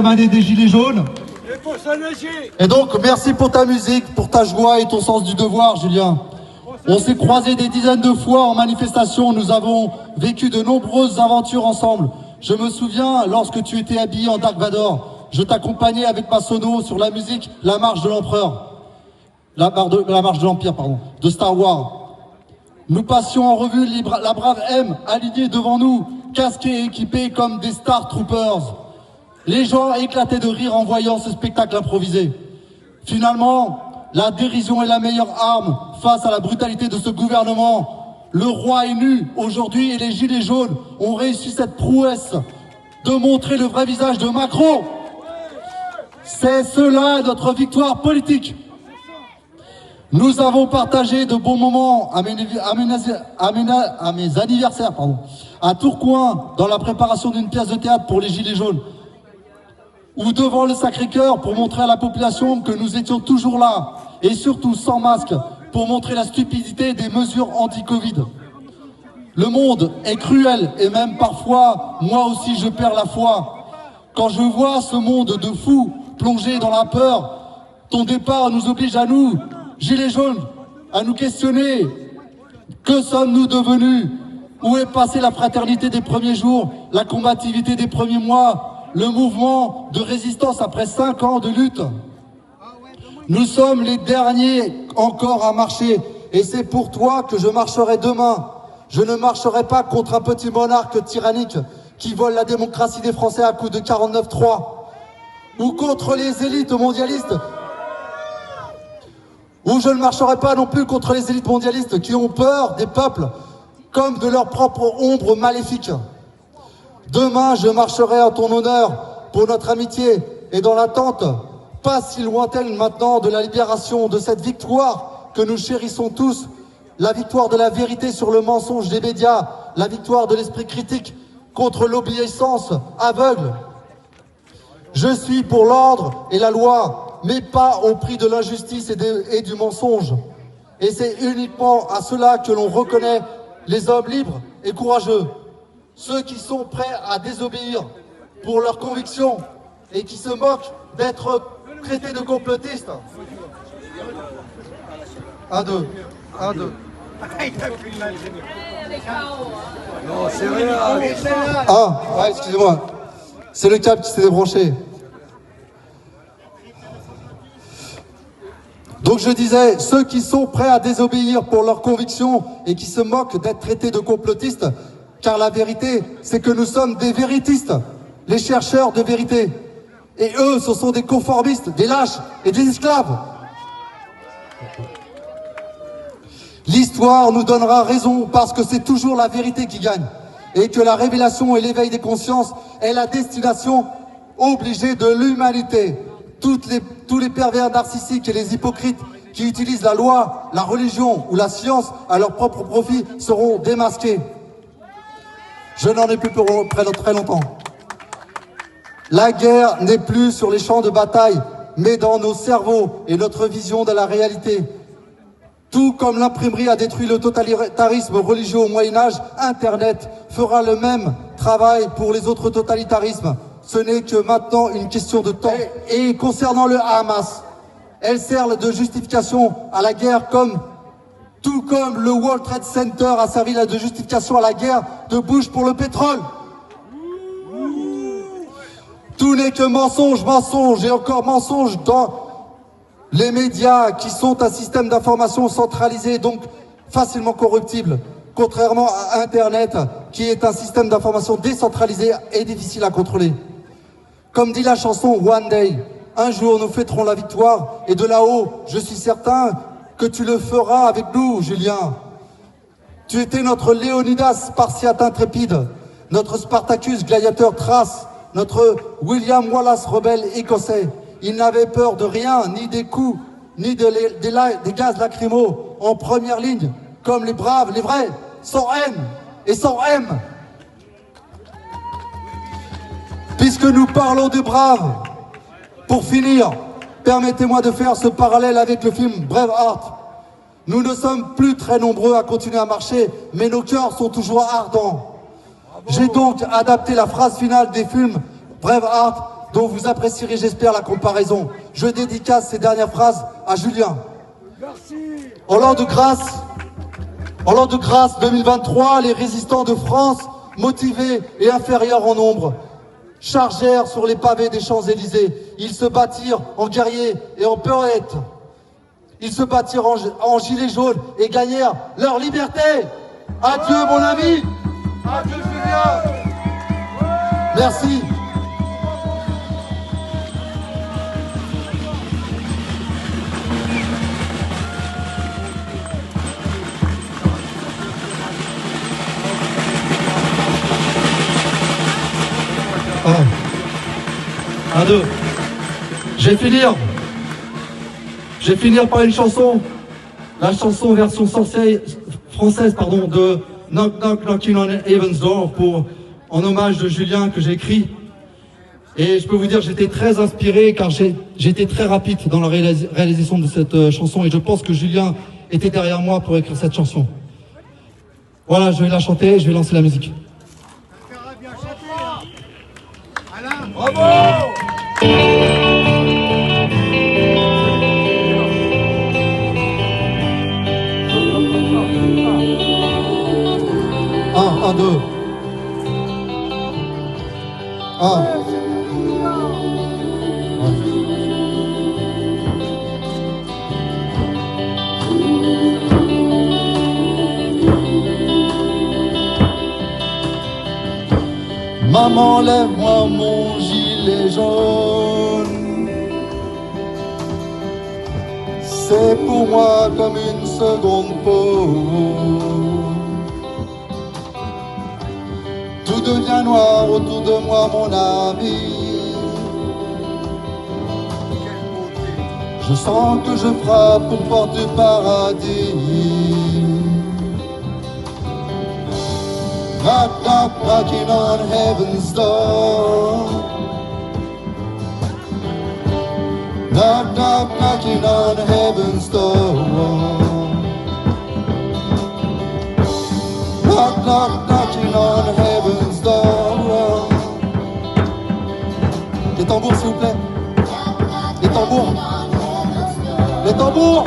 Année des Gilets jaunes. Et donc, merci pour ta musique, pour ta joie et ton sens du devoir, Julien. On s'est croisés des dizaines de fois en manifestation, nous avons vécu de nombreuses aventures ensemble. Je me souviens, lorsque tu étais habillé en Dark Vador, je t'accompagnais avec ma sono sur la musique La Marche de l'Empereur. La Marche de l'Empire, pardon, de Star Wars. Nous passions en revue la brave M, alignée devant nous, casqués et équipés comme des Star Troopers. Les gens éclataient de rire en voyant ce spectacle improvisé. Finalement, la dérision est la meilleure arme face à la brutalité de ce gouvernement. Le roi est nu aujourd'hui et les Gilets jaunes ont réussi cette prouesse de montrer le vrai visage de Macron. C'est cela notre victoire politique. Nous avons partagé de bons moments à mes anniversaires, à Tourcoing, dans la préparation d'une pièce de théâtre pour les Gilets jaunes, ou devant le Sacré-Cœur pour montrer à la population que nous étions toujours là, et surtout sans masque, pour montrer la stupidité des mesures anti-Covid. Le monde est cruel, et même parfois, moi aussi je perds la foi. Quand je vois ce monde de fous plongé dans la peur, ton départ nous oblige à nous, Gilets jaunes, à nous questionner. Que sommes-nous devenus? Où est passée la fraternité des premiers jours, la combativité des premiers mois, le mouvement de résistance après 5 ans de lutte? Nous sommes les derniers encore à marcher, et c'est pour toi que je marcherai demain. Je ne marcherai pas contre un petit monarque tyrannique qui vole la démocratie des Français à coups de 49-3, ou contre les élites mondialistes, ou je ne marcherai pas non plus contre les élites mondialistes qui ont peur des peuples comme de leur propre ombre maléfique. Demain, je marcherai en ton honneur pour notre amitié et dans l'attente, pas si lointaine maintenant, de la libération de cette victoire que nous chérissons tous, la victoire de la vérité sur le mensonge des médias, la victoire de l'esprit critique contre l'obéissance aveugle. Je suis pour l'ordre et la loi, mais pas au prix de l'injustice et du mensonge. Et c'est uniquement à cela que l'on reconnaît les hommes libres et courageux. Ceux qui sont prêts à désobéir pour leurs convictions et qui se moquent d'être traités de complotistes. 1, 2, 1, 2. Non, c'est rien. Ah, ouais, excusez-moi. C'est le câble qui s'est débranché. Donc je disais, ceux qui sont prêts à désobéir pour leurs convictions et qui se moquent d'être traités de complotistes, car la vérité, c'est que nous sommes des véritistes, les chercheurs de vérité. Et eux, ce sont des conformistes, des lâches et des esclaves. L'histoire nous donnera raison parce que c'est toujours la vérité qui gagne. Et que la révélation et l'éveil des consciences est la destination obligée de l'humanité. Tous les pervers narcissiques et les hypocrites qui utilisent la loi, la religion ou la science à leur propre profit seront démasqués. Je n'en ai plus pour très longtemps. La guerre n'est plus sur les champs de bataille, mais dans nos cerveaux et notre vision de la réalité. Tout comme l'imprimerie a détruit le totalitarisme religieux au Moyen-Âge, Internet fera le même travail pour les autres totalitarismes. Ce n'est que maintenant une question de temps. Et concernant le Hamas, elle sert de justification à la guerre tout comme le World Trade Center a servi de justification à la guerre de Bush pour le pétrole. Tout n'est que mensonge, mensonge et encore mensonge dans les médias qui sont un système d'information centralisé, donc facilement corruptible, contrairement à Internet qui est un système d'information décentralisé et difficile à contrôler. Comme dit la chanson One Day, un jour nous fêterons la victoire et de là-haut, je suis certain que tu le feras avec nous, Julien. Tu étais notre Léonidas spartiate intrépide, notre Spartacus gladiateur thrace, notre William Wallace rebelle écossais. Il n'avait peur de rien, ni des coups, ni des gaz lacrymaux, en première ligne, comme les braves, les vrais, sans haine et sans haine. Puisque nous parlons des braves, pour finir, permettez-moi de faire ce parallèle avec le film Braveheart. Nous ne sommes plus très nombreux à continuer à marcher, mais nos cœurs sont toujours ardents. J'ai donc adapté la phrase finale des films Braveheart dont vous apprécierez, j'espère, la comparaison. Je dédicace ces dernières phrases à Julien. Merci. En l'an de grâce 2023, les résistants de France, motivés et inférieurs en nombre, chargèrent sur les pavés des Champs-Élysées. Ils se battirent en guerriers et en poètes. Ils se battirent en gilets jaunes et gagnèrent leur liberté. Adieu mon ami. Adieu Julien. Merci. Un, deux. Je vais finir par une chanson, la chanson version française de Knock Knock Knocking on Heaven's Door en hommage de Julien que j'ai écrit. Et je peux vous dire, j'étais très inspiré car j'ai été très rapide dans la réalisation de cette chanson et je pense que Julien était derrière moi pour écrire cette chanson. Voilà, je vais la chanter, je vais lancer la musique. Bien chanté, Alain. Bravo. Un, deux. Un. Maman, lève-moi mon gilet jaune. C'est pour moi comme une seconde peau. Tout devient noir autour de moi, mon ami. Je sens que je frappe aux portes du paradis. Knock, knock, knocking on heaven's door. Knock, knock, knocking on heaven's door. Knock, knock, knocking on heaven's door. Les tambours, s'il vous plaît. Les tambours. Les tambours.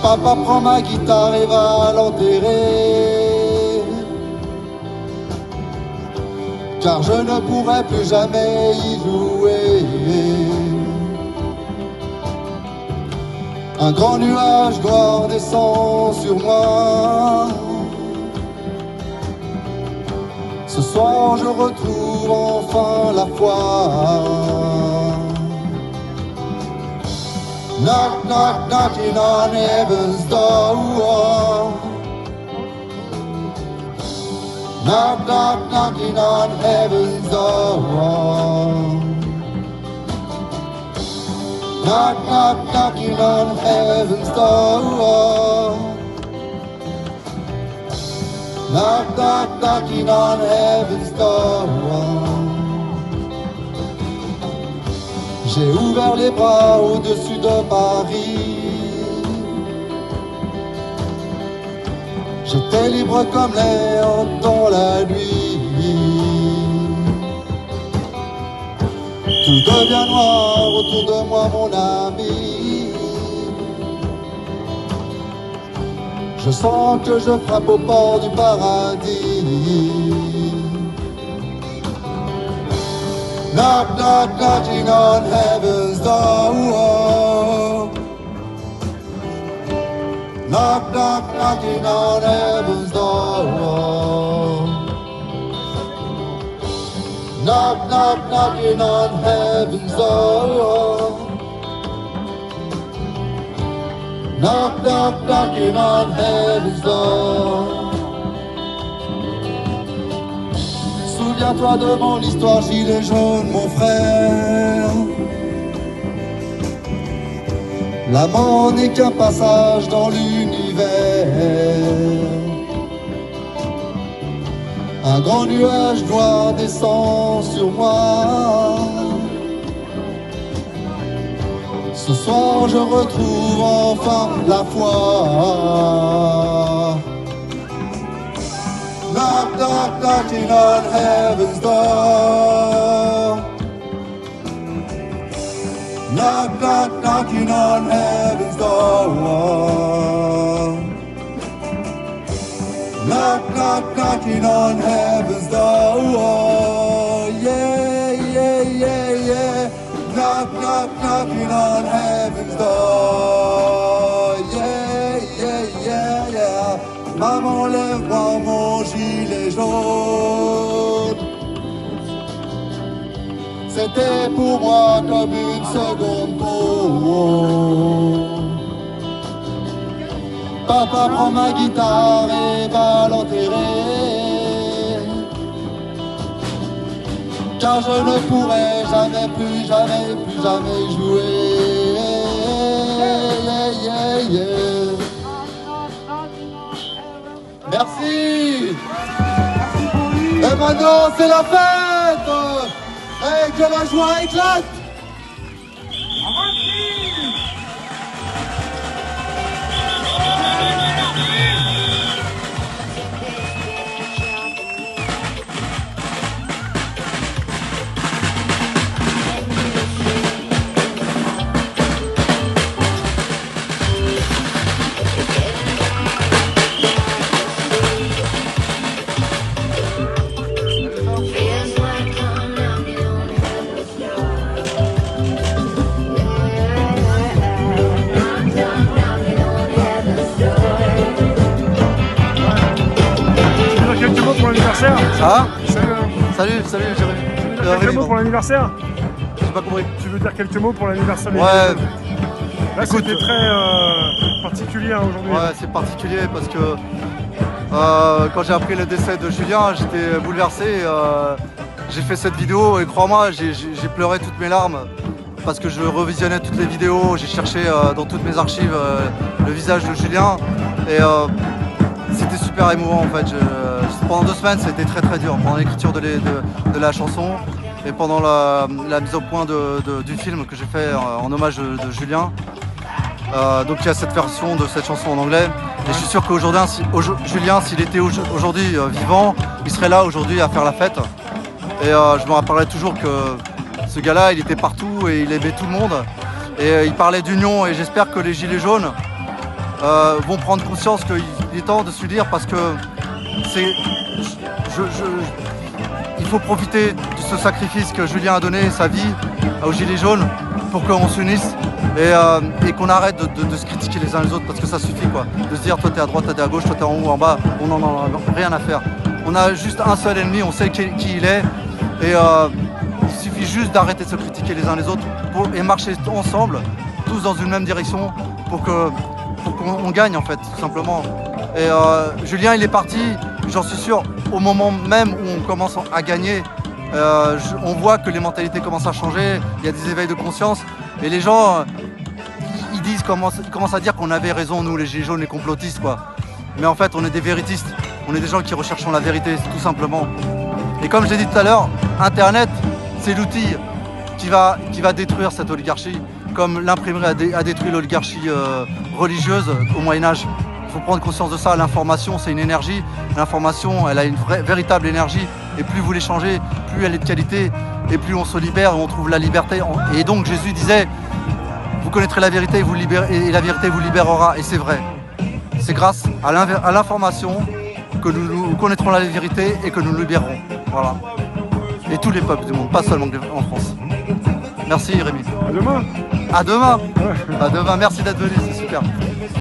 Papa prend ma guitare et va l'enterrer. Car je ne pourrai plus jamais y jouer. Un grand nuage noir descend sur moi. Ce soir je retrouve enfin la foi. Knock, knock, knocking on heaven's door. Knock, knock, knocking on heaven's door. Knock, knock, knocking on heaven's door. Knock, knock, knocking on heaven's door. J'ai ouvert les bras au-dessus de Paris. J'étais libre comme l'air dans la nuit. Tout devient noir autour de moi, mon ami. Je sens que je frappe au port du paradis. Knock, knock, knocking on heaven's door. Knock, knock, knocking on heaven's door. Knock, knock, knocking on heaven's door. Knock, knock, knocking on heaven's door. Souviens-toi de mon histoire, gilet jaune, mon frère. La mort n'est qu'un passage dans l'univers. Un grand nuage noir descend sur moi. Ce soir je retrouve enfin la foi. Knock, knock, knocking on heaven's door. Knock, knock, knocking on heaven's door. Knock, knock, knocking on heaven's door. Yeah, yeah, yeah, yeah. Knock, knock, knocking on heaven's door. Yeah, yeah, yeah, yeah. Maman, lève-moi mon gilet jaune. C'était pour moi comme une seconde peau. Papa prend ma guitare et va l'enterrer. Car je ne pourrai jamais, plus jamais, plus jamais jouer. Yeah, yeah, yeah. Merci. Et maintenant c'est la fête. Et que la joie éclate. Quelques mots pour l'anniversaire. Ah, Salut. salut Jérémy. Tu veux dire quelques mots pour l'anniversaire. J'ai pas compris. Tu veux dire quelques mots pour l'anniversaire. Ouais. Là Écoute, c'était très particulier aujourd'hui. Ouais, c'est particulier parce que quand j'ai appris le décès de Julien, j'étais bouleversé. J'ai fait cette vidéo et crois-moi, j'ai pleuré toutes mes larmes parce que je revisionnais toutes les vidéos, j'ai cherché dans toutes mes archives le visage de Julien et c'était super émouvant en fait. Pendant 2 semaines, ça a été très très dur pendant l'écriture de la chanson et pendant la mise au point du film que j'ai fait en hommage de Julien. Donc il y a cette version de cette chanson en anglais et je suis sûr qu'aujourd'hui, Julien, s'il était aujourd'hui vivant, il serait là aujourd'hui à faire la fête. Et je me rappellerai toujours que ce gars-là, il était partout et il aimait tout le monde. Et il parlait d'union et j'espère que les Gilets jaunes vont prendre conscience qu'il est temps de s'unir parce que il faut profiter de ce sacrifice que Julien a donné, sa vie aux Gilets jaunes, pour qu'on s'unisse et qu'on arrête de se critiquer les uns les autres parce que ça suffit quoi. De se dire toi t'es à droite, toi t'es à gauche, toi t'es en haut, en bas, on n'en a rien à faire. On a juste un seul ennemi, on sait qui il est et il suffit juste d'arrêter de se critiquer les uns les autres et marcher ensemble, tous dans une même direction pour qu'on gagne en fait, tout simplement. Et Julien il est parti, j'en suis sûr, au moment même où on commence à gagner, on voit que les mentalités commencent à changer, il y a des éveils de conscience et les gens ils commencent à dire qu'on avait raison nous les gilets jaunes, les complotistes quoi. Mais en fait on est des véritistes, on est des gens qui recherchons la vérité tout simplement. Et comme je l'ai dit tout à l'heure, Internet c'est l'outil qui va détruire cette oligarchie, comme l'imprimerie a détruit l'oligarchie religieuse au Moyen-Âge. Il faut prendre conscience de ça, l'information c'est une énergie, l'information elle a une véritable énergie et plus vous l'échangez, plus elle est de qualité et plus on se libère et on trouve la liberté. Et donc Jésus disait, vous connaîtrez la vérité et la vérité vous libérera et c'est vrai. C'est grâce à l'information que nous connaîtrons la vérité et que nous nous libérerons. Voilà. Et tous les peuples du monde, pas seulement en France. Merci Rémi. À demain. À demain. À demain, merci d'être venu, c'est super.